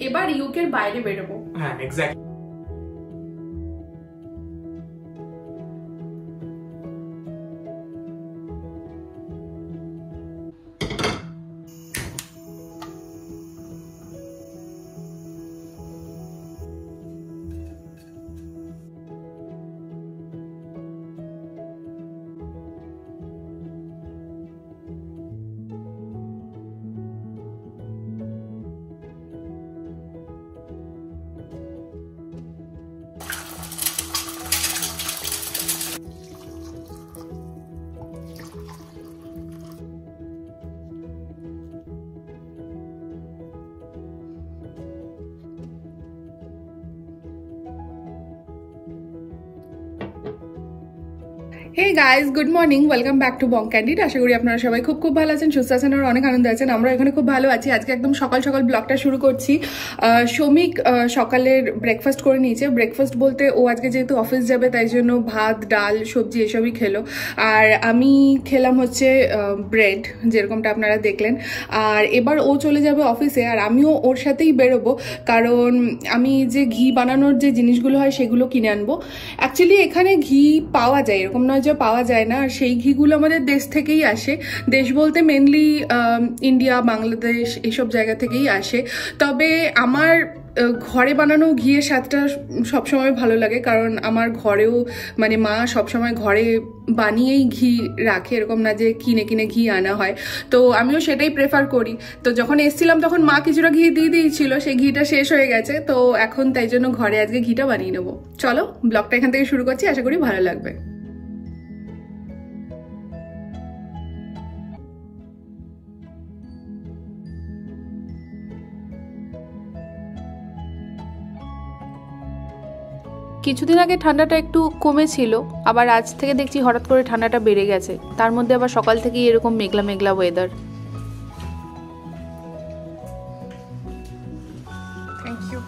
এবার ইউকের বাইরে বেরোবো। হ্যাঁ exactly. Hey guys, good morning. Welcome back to Bonk Candid. আশা করি আপনারা সবাই খুব ভালো আছেন, সুস্থ আছেন আর অনেক আনন্দ আছেন। আমরা এখানে খুব ভালো আছি। আজকে একদম সকাল সকাল ব্লগটা শুরু করছি। শমিক সকালের ব্রেকফাস্ট করে নিয়েছে। ব্রেকফাস্ট বলতে ও আজকে যেহেতু অফিস যাবে তাই জন্য ভাত, ডাল, সবজি এসবই খেলো। আর আমি খেলাম হচ্ছে ব্রেড, যেরকমটা আপনারা দেখলেন। আর এবার ও চলে যাবে অফিসে আর আমিও ওর সাথেই বেরোবো, কারণ আমি যে ঘি বানানোর যে জিনিসগুলো হয় সেগুলো কিনে আনবো। অ্যাকচুয়ালি এখানে ঘি পাওয়া যায়, এরকম নয় যে পাওয়া যায় না। আর সেই ঘিগুলো আমাদের দেশ থেকেই আসে। দেশ বলতে মেনলি ইন্ডিয়া, বাংলাদেশ এইসব জায়গা থেকেই আসে। তবে আমার ঘরে বানানো ঘিয়ের স্বাদটা সবসময় ভালো লাগে, কারণ আমার ঘরেও মানে মা সবসময় ঘরে বানিয়েই ঘি রাখে, এরকম না যে কিনে কিনে ঘি আনা হয়। তো আমিও সেটাই প্রেফার করি। তো যখন এসছিলাম তখন মা কিছুটা ঘি দিয়ে দিয়েছিল, সেই ঘিটা শেষ হয়ে গেছে। তো এখন তাই জন্য ঘরে আজকে ঘিটা বানিয়ে নেবো। চলো ব্লগটা এখান থেকে শুরু করছি, আশা করি ভালো লাগবে। কিছুদিন আগে ঠান্ডাটা একটু কমেছিল, আবার আজ থেকে দেখছি হঠাৎ করে ঠান্ডাটা বেড়ে গেছে। তার মধ্যে আবার সকাল থেকেই এরকম মেঘলা মেঘলা ওয়েদার। Thank you.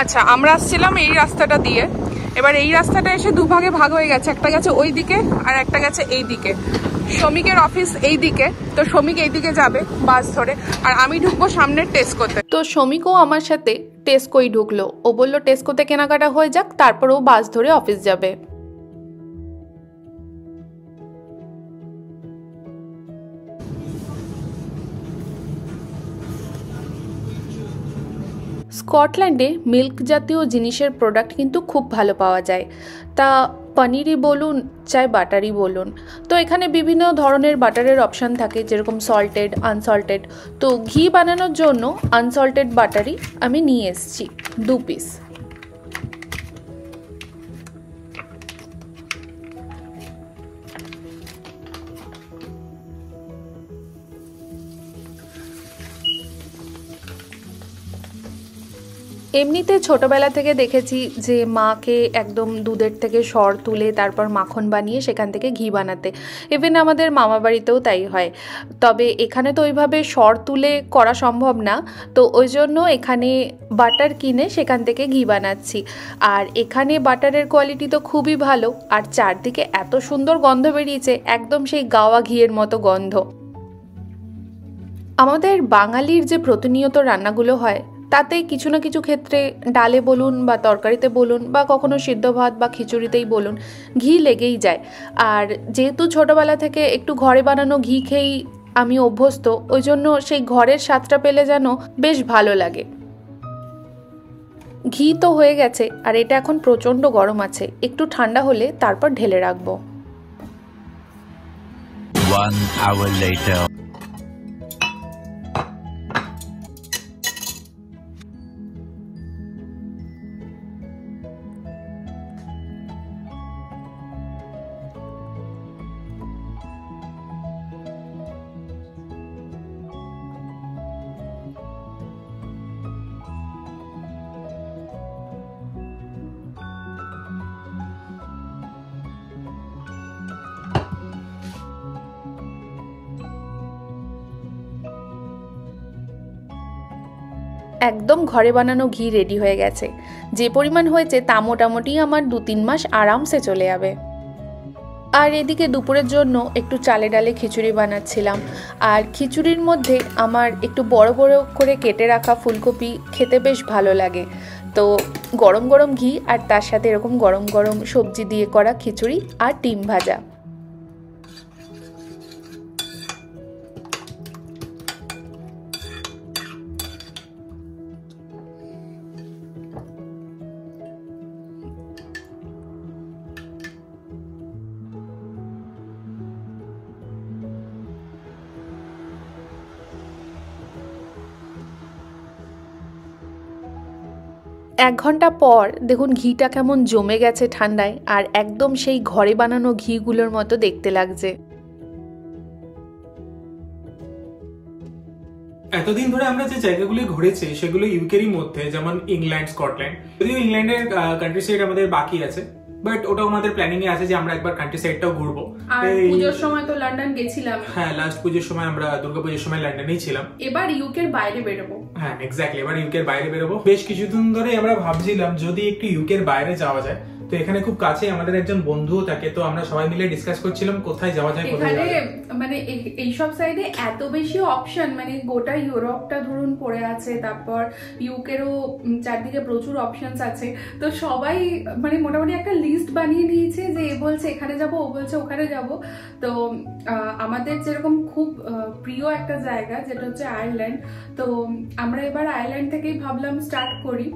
আচ্ছা, আমরা আসছিলাম এই রাস্তাটা দিয়ে। এবার এই রাস্তাটা এসে দুভাগে ভাগ হয়ে গেছে, একটা গেছে ওই দিকে আর একটা গেছে এই দিকে। শমিকের অফিস এই দিকে, তো শমিক এই দিকে যাবে বাস ধরে, আর আমি ঢুকবো সামনের টেস্কোতে। তো শমিকও আমার সাথে টেস্কোই ঢুকলো। ও বললো টেস্কোতে কেনাকাটা হয়ে যাক, তারপর ও বাস ধরে অফিস যাবে। স্কটল্যান্ডে মিল্ক জাতীয় জিনিসের প্রোডাক্ট কিন্তু খুব ভালো পাওয়া যায়, তা পনিরই বলুন চাই বাটারই বলুন। তো এখানে বিভিন্ন ধরনের বাটারের অপশান থাকে, যেরকম সল্টেড, আনসল্টেড। তো ঘি বানানোর জন্য আনসল্টেড বাটারই আমি নিয়ে এসেছি 2 পিস। এমনিতে ছোটবেলা থেকে দেখেছি যে মাকে একদম দুধের থেকে সর তুলে তারপর মাখন বানিয়ে সেখান থেকে ঘি বানাতে। ইভেন আমাদের মামা বাড়িতেও তাই হয়। তবে এখানে তো ওইভাবে সর তুলে করা সম্ভব না, তো ওই জন্য এখানে বাটার কিনে সেখান থেকে ঘি বানাচ্ছি। আর এখানে বাটারের কোয়ালিটি তো খুবই ভালো, আর চারদিকে এত সুন্দর গন্ধ বেরিয়েছে, একদম সেই গাওয়া ঘিয়ের মতো গন্ধ। আমাদের বাঙালির যে প্রতিনিয়ত রান্নাগুলো হয় তাতে কিছু না কিছু ক্ষেত্রে ডালে বলুন বা তরকারিতে বলুন বা কখনো সিদ্ধ ভাত বা খিচুড়িতেই বলুন, ঘি লেগেই যায়। আর যেহেতু ছোটোবেলা থেকে একটু ঘরে বানানো ঘি খেয়েই আমি অভ্যস্ত, ওই জন্য সেই ঘরের স্বাদটা পেলে যেন বেশ ভালো লাগে। ঘি তো হয়ে গেছে, আর এটা এখন প্রচণ্ড গরম আছে, একটু ঠান্ডা হলে তারপর ঢেলে রাখবো। 1 hour later. একদম ঘরে বানানো ঘি রেডি হয়ে গেছে। যে পরিমাণ হয়েছে তা মোটামুটি আমার 2-3 মাস আরামসে চলে যাবে। আর এদিকে দুপুরের জন্য একটু চালে ডালে খিচুড়ি বানাচ্ছিলাম। আর খিচুড়ির মধ্যে আমার একটু বড় বড় করে কেটে রাখা ফুলকপি খেতে বেশ ভালো লাগে। তো গরম গরম ঘি আর তার সাথে এরকম গরম গরম সবজি দিয়ে করা খিচুড়ি আর ডিম ভাজা। এক ঘন্টা পর দেখুন ঘিটা কেমন জমে গেছে ঠান্ডায়, আর একদম সেই ঘরে বানানো ঘিগুলোর মতো দেখতে লাগছে। এতদিন ধরে আমরা যে জায়গাগুলি ঘুরেছি সেগুলো ইউকেরই মধ্যে, যেমন ইংল্যান্ড, স্কটল্যান্ড। যদিও ইংল্যান্ডের কান্ট্রি সাইড আমাদের বাকি আছে, বাট ওটাও আমাদের প্ল্যানিং এ আছে যে আমরা একবার কান্ট্রি সাইডটাও ঘুরবো। আর পূজোর সময় তো লন্ডন গেছিলাম। হ্যাঁ, লাস্ট পুজোর সময় আমরা দুর্গাপুজোর সময় লন্ডনেই ছিলাম। এবার ইউকের বাইরে বেরোবো। হ্যাঁ, এক্স্যাক্টলি, এবার ইউকের বাইরে বেরোবো। বেশ কিছুদিন ধরে আমরা ভাবছিলাম যদি একটু ইউকের বাইরে যাওয়া যায়। তো এখানে খুব কাছে আমাদের একজন বন্ধুও থাকে, তো আমরা সবাই মিলে ডিসকাস করছিলাম কোথায় যাওয়া যায়। এখানে মানে এইসব সাইডে এত বেশি অপশন, মানে গোটা ইউরোপটা ধরুন পড়ে আছে, তারপর ইউকেরও চারদিকে প্রচুর অপশনস আছে। তো সবাই মানে মোটামুটি একটা লিস্ট বানিয়ে নিয়েছে যে এ বলছে এখানে যাব, ও বলছে ওখানে যাব। তো আমাদের যেরকম খুব প্রিয় একটা জায়গা যেটা হচ্ছে আয়ারল্যান্ড, তো আমরা এবার আয়ারল্যান্ড থেকেই ভাবলাম স্টার্ট করি।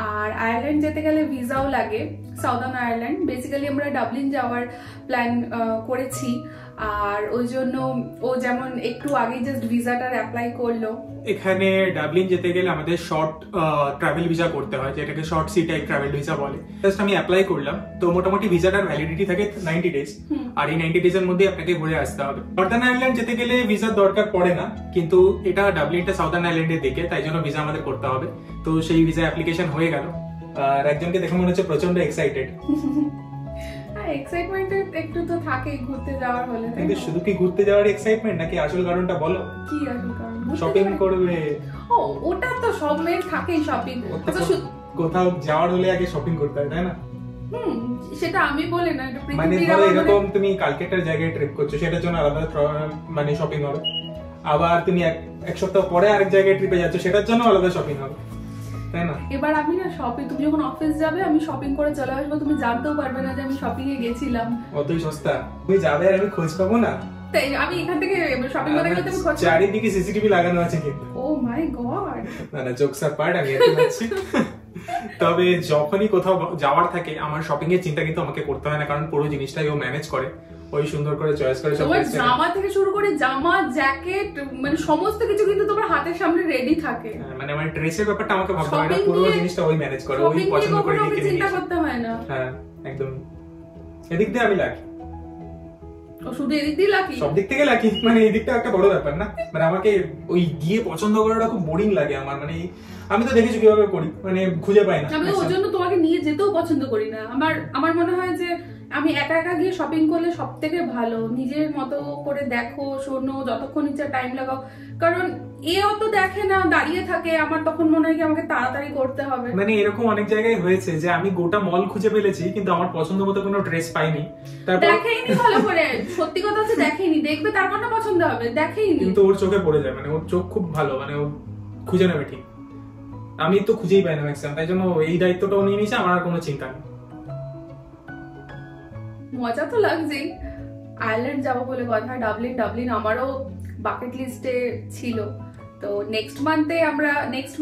আর আয়ারল্যান্ড যেতে গেলে ভিসাও লাগে, সাউদার্ন আয়ারল্যান্ড। বেসিক্যালি আমরা ডাবলিন যাওয়ার প্ল্যান করেছি, আর ওই জন্য ও যেমন একটু আগে জাস্ট ভিসাটার অ্যাপ্লাই করলো। এখানে ডাবলিন যেতে গেলে আমাদের শর্ট ট্রাভেল ভিসা করতে হয়, যেটাকে short C type travel visa বলে। জাস্ট আমি অ্যাপ্লাই করলাম, তো মোটামুটি ভিসাটার ভ্যালিডিটি থাকে 90 ডেজ, আর এই 90 ডেজের মধ্যে আপনাকে ঘুরে আসতে হবে। নর্দার্ন আয়ারল্যান্ড যেতে গেলে ভিসার দরকার পড়ে না, কিন্তু এটা ডাবলিনটা সাউদার্ন আয়ারল্যান্ডের দিকে, তাই জন্য ভিসা আমাদের করতে হবে। তো সেই ভিসা অ্যাপ্লিকেশন হয়ে গেল, আর একজনকে দেখে মনে হচ্ছে প্রচন্ড এক্সাইটেড। এক্সাইটমেন্ট একটু তো থাকে ঘুরতে যাওয়ার হলে। কিন্তু শুধু কি ঘুরতে যাওয়ার এক্সাইটমেন্ট, নাকি আসল কারণটা বলো? কি আসল কারণ? শপিং করবে। ও, ওটা তো সব মেয়ের থাকেই শপিং। কোথাও যাওয়ার হলে আগে শপিং করতে হয়, তাই না? সেটা আমি বলি না, এটা মানে ধরো এরকম তুমি কালকে একটা জায়গায় ট্রিপ করছো, সেটার জন্য আলাদা মানে শপিং হবে। আবার তুমি এক সপ্তাহ পরে আরেক জায়গায় ট্রিপে যাচ্ছ, সেটার জন্য আলাদা শপিং হবে, তাই না? এবার আমি না শপিং, তুমি যখন অফিস যাবে আমি শপিং করে চলে আসবো, তুমি জানতেও পারবে না যে আমি শপিং এ গেছিলাম। অতই সস্তা তুমি যাবে আর আমি খোঁজ পাবো না? তাই আমি এখান থেকে শপিং করতে গেলে তুমি খোঁজ। চারিদিকে সিসিটিভি লাগানো আছে কিন্তু। ও মাই গড। না জোকস অ্যাপার্ট, আমি এত বলছি। তবে যখনই কোথাও যাওয়ার থাকে আমার শপিং এর চিন্তা কিন্তু আমাকে করতে হয় না, কারণ পুরো জিনিসটাই ও ম্যানেজ করে, ওই সুন্দর করে চয়েস করে সব। তোমার জামা থেকে শুরু করে জামা, জ্যাকেট, মানে সমস্ত কিছু কিন্তু তোমার হাতের সামনে রেডি থাকে। মানে আমার ড্রেসের ব্যাপারটা আমাকে ভাবতে হয় না, পুরো জিনিসটা ওই ম্যানেজ করে, ওই পছন্দ করে কিনে চিন্তা করতে হয় না। হ্যাঁ একদম, এদিক দিয়ে আমি লাকি। ও শুধু এদিক দিয়ে লাকি? সব দিক থেকে লাকি, মানে এই দিকটা একটা বড় ব্যাপার না। মানে আমাকে ওই গিয়ে পছন্দ করাটা খুব বোরিং লাগে আমার। মানে আমি তো দেখেছি কিভাবে করি, মানে খুঁজে পাই না। আমি ওই জন্য তোমাকে নিয়ে যেতেও পছন্দ করি না। আমার মনে হয় যে আমি একা একা গিয়ে শপিং করলে সব থেকে ভালো, নিজের মতো করে দেখো, শোনো, যতক্ষণ ইচ্ছা টাইম লাগাও। কারণ এও তো দেখে না, দাঁড়িয়ে থাকে, আমার তখন মনে হয় কি আমাকে তাড়াতাড়ি করতে হবে। মানে এরকম অনেক জায়গায় হয়েছে যে আমি গোটা মল খুঁজে ফেলেছি, কিন্তু আমার পছন্দ মতো কোনো ড্রেস পাইনি। তারপর দেখেইনি ভালো করে, সত্যি কথা হচ্ছে দেখেইনি, দেখবে তারপর না পছন্দ হবে, দেখেইনি। কিন্তু ওর চোখে পড়ে যায়, মানে ওর চোখ খুব ভালো, মানে ও খুঁজে নেবে ঠিক। আমি তো খুঁজেই পাই না ম্যাক্সিমাম, তাই জন্য এই দায়িত্বটাও নিয়ে নিয়েছে, আমার আর কোনো চিন্তা নেই। মজা তো লাগছেই। আয়ারল্যান্ড যাবো বলে কথা, ডাবলিন আমারও বাকেট লিস্টে ছিল। তো নেক্সট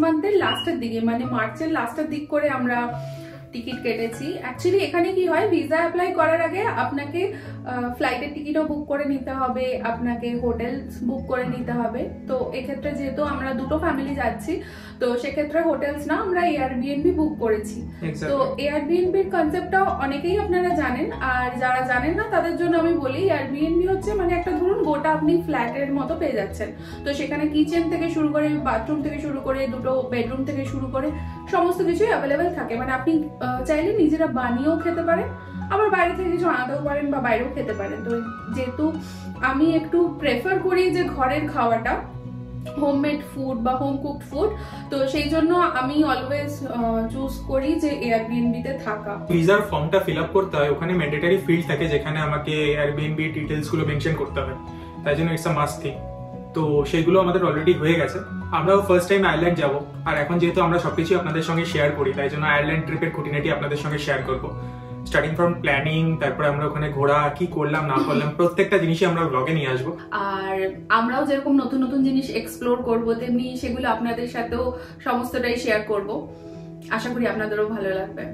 মান্থের লাস্টের দিকে, মানে মার্চের লাস্টের দিক করে আমরা টিকিট কেটেছি। অ্যাকচুয়ালি এখানে কি হয়, ভিসা অ্যাপ্লাই করার আগে আপনাকে ফ্লাইটের টিকিটও বুক করে নিতে হবে, আপনাকে হোটেল বুক করে নিতে হবে। তো এক্ষেত্রে যেহেতু আমরা দুটো ফ্যামিলি যাচ্ছি, তো সেক্ষেত্রে হোটেলস না, আমরা এয়ারবিএনবি বুক করেছি। তো এয়ারবিএনবির কনসেপ্টটাও অনেকেই আপনারা জানেন, আর যারা জানেন না তাদের জন্য আমি বলি, এয়ারবিএনবি হচ্ছে মানে একটা ধরুন গোটা আপনি ফ্ল্যাটের মতো পেয়ে যাচ্ছেন। তো সেখানে কিচেন থেকে শুরু করে, বাথরুম থেকে শুরু করে, দুটো বেডরুম থেকে শুরু করে সমস্ত কিছুই অ্যাভেলেবেল থাকে। মানে আপনি চাইলে নিজেরা বানিয়েও খেতে পারেন, আবার বাইরে থেকে কিছু আনাতেও পারেন বা বাইরেও খেতে পারেন। তো যেহেতু আমি একটু প্রেফার করি যে ঘরের খাওয়াটা, হোমমেড ফুড বা হোম কুকড ফুড। তো সেই জন্য আমি অলওয়েজ চুজ করি যে এয়ারবিএনবিতে থাকা। ভিসার ফর্মটা ফিল আপ করতে হয়, ওখানে ম্যান্ডেটরি ফিল্ড থাকে যেখানে আমাকে এয়ারবিএনবি ডিটেলস গুলো মেনশন করতে হয়, তাই জন্য ইটস আ মাস্ট থিং। তো সেগুলো আমাদের অলরেডি হয়ে গেছে। আমরাও ফার্স্ট টাইম আয়ারল্যান্ড যাব, আর এখন যেহেতু আমরা সবকিছু আপনাদের সঙ্গে শেয়ার করি, তাই জন্য আয়ারল্যান্ড ট্রিপের খুঁটিনাটি আপনাদের সঙ্গে শেয়ার করবো। স্টার্টিং ফ্রম প্ল্যানিং, তারপরে আমরা ওখানে ঘোরা কি করলাম না করলাম প্রত্যেকটা জিনিসই আমরা ব্লগে নিয়ে আসবো। আর আমরাও যেরকম নতুন নতুন জিনিস এক্সপ্লোর করবো, তেমনি সেগুলো আপনাদের সাথেও সমস্তটাই শেয়ার করব। আশা করি আপনাদেরও ভালো লাগবে।